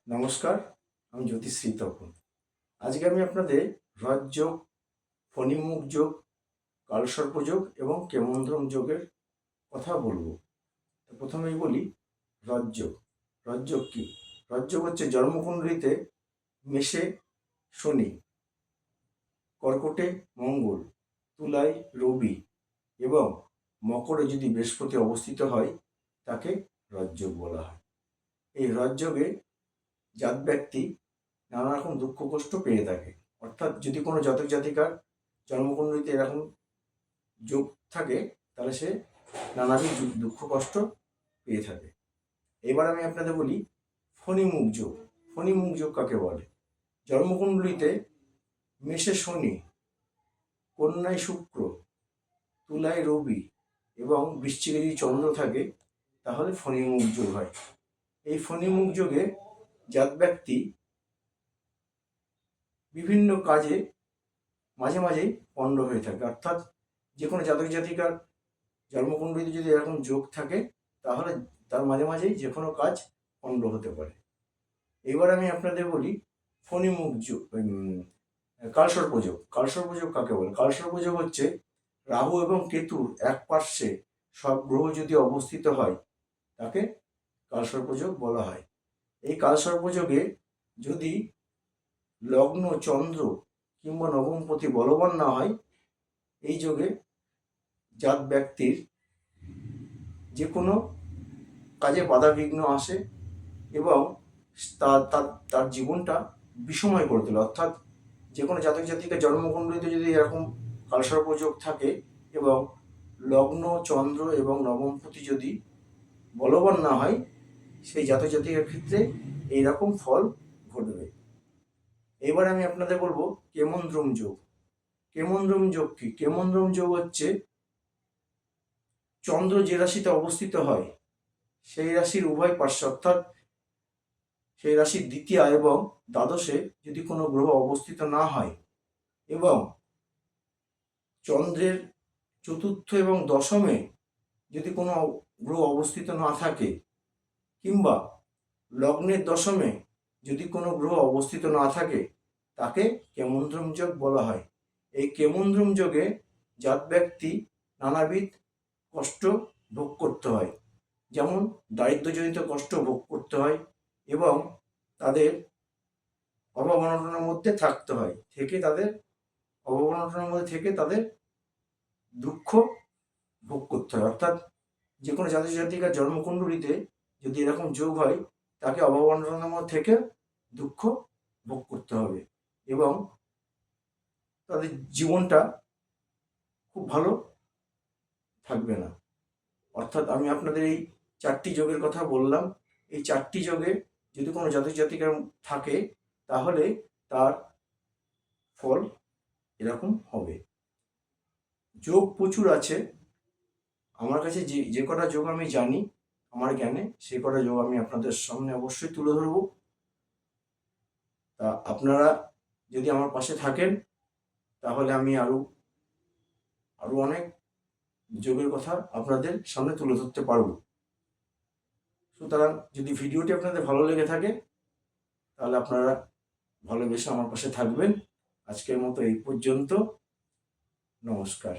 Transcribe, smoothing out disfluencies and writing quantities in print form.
নমস্কার, আমি জ্যোতিশ্রী তপন। আজকে আমি আপনাদের হ্রদযোগ, ফণিমুখ যোগ, কালসর্প যোগ এবং কেমন্দ্রম যোগের কথা বলবো। তো প্রথমেই বলি হ্রদযোগ। হ্রদযোগ কি? হ্রদযোগ হচ্ছে জন্মকুণ্ডলিতে মেষে শনি, কর্কটে মঙ্গল, তুলায় রবি এবং মকরে যদি বৃহস্পতি অবস্থিত হয় তাকে হ্রদযোগ বলা হয়। এই হ্রদযোগে জাত ব্যক্তি নানা রকম দুঃখ কষ্ট পেয়ে থাকে। অর্থাৎ যদি কোনো জাতক জাতিকার জন্মকুণ্ডলিতে এরকম যোগ থাকে তাহলে সে নানাবিধ দুঃখ কষ্ট পেয়ে থাকে। এবার আমি আপনাদের বলি ফণিমুখ যোগ। ফণিমুখ যোগ কাকে বলে? জন্মকুণ্ডলিতে মেষে শনি, কন্যায় শুক্র, তুলায় রবি এবং বৃশ্চিকে যদি চন্দ্র থাকে তাহলে ফণিমুখ যোগ হয়। এই ফণিমুখ যোগে জাত ব্যক্তি বিভিন্ন কাজে মাঝে মাঝেই পণ্ড হয়ে থাকে। অর্থাৎ যে কোনো জাতক জাতিকার জন্মকুণ্ডলিতে যদি এরকম যোগ থাকে তাহলে তার মাঝে মাঝেই যে কোনো কাজ পণ্ড হতে পারে। এবার আমি আপনাদের বলি ফণিমুখ যোগ, কালসর্প যোগ। কালসর্প যোগ কাকে বলে? কালসর্প যোগ হচ্ছে রাহু এবং কেতুর এক পার্শ্বে সব গ্রহ যদি অবস্থিত হয় তাকে কালসর্প যোগ বলা হয়। এই কালসর্প যোগে যদি লগ্ন চন্দ্র কিংবা নবমপতি বলবান না হয়, এই যোগে জাত ব্যক্তির যে কোনো কাজে বাধাবিঘ্ন আসে এবং তার জীবনটা বিষময় করে তোলে। অর্থাৎ যে কোনো জাতক জাতিকার জন্মকুণ্ডলিতে যদি এরকম কালসর্প যোগ থাকে এবং লগ্ন চন্দ্র এবং নবমপতি যদি বলবান না হয়, সেই জাতক জাতিকার ক্ষেত্রে এইরকম ফল ঘটবে। এবার আমি আপনাদের বলবো কেমন্দ্রম যোগ। কেমন্দ্রম যোগ কি? কেমন্দ্রম যোগ হচ্ছে চন্দ্র যে রাশিতে অবস্থিত হয় সেই রাশির উভয় পার্শ্ব, অর্থাৎ সেই রাশির দ্বিতীয় এবং দ্বাদশে যদি কোনো গ্রহ অবস্থিত না হয় এবং চন্দ্রের চতুর্থ এবং দশমে যদি কোনো গ্রহ অবস্থিত না থাকে কিংবা লগ্নের দশমে যদি কোনো গ্রহ অবস্থিত না থাকে তাকে কেমন্দ্রম যোগ বলা হয়। এই কেমন্দ্রম যোগে জাত ব্যক্তি নানাবিধ কষ্ট ভোগ করতে হয়, যেমন দারিদ্র্যজনিত কষ্ট ভোগ করতে হয় এবং তাদের অভাব অনটনের মধ্যে থাকতে হয়, অভাব অনটনের মধ্যে থেকে তাদের দুঃখ ভোগ করতে হয়। অর্থাৎ যে কোনো জাতি জাতিকার জন্মকুণ্ডলিতে যদি এরকম যোগ হয় তাকে অভাব অনটনের মধ্যে থেকে দুঃখ ভোগ করতে হবে এবং তাদের জীবনটা খুব ভালো থাকবে না। অর্থাৎ আমি আপনাদের এই চারটি যোগের কথা বললাম। এই চারটি যোগে যদি কোনো জাতক জাতিকার থাকে তাহলে তার ফল এরকম হবে। যোগ প্রচুর আছে আমার কাছে, যে কটা যোগ আমি জানি আমার জ্ঞানে সে কটা যোগ আমি আপনাদের সামনে অবশ্যই তুলে ধরব। তা আপনারা যদি আমার পাশে থাকেন তাহলে আমি আরো অনেক যোগের কথা আপনাদের সামনে তুলে ধরতে পারব। সুতরাং যদি ভিডিওটি আপনাদের ভালো লেগে থাকে তাহলে আপনারা ভালোবেসে আমার পাশে থাকবেন। আজকের মতো এই পর্যন্ত। নমস্কার।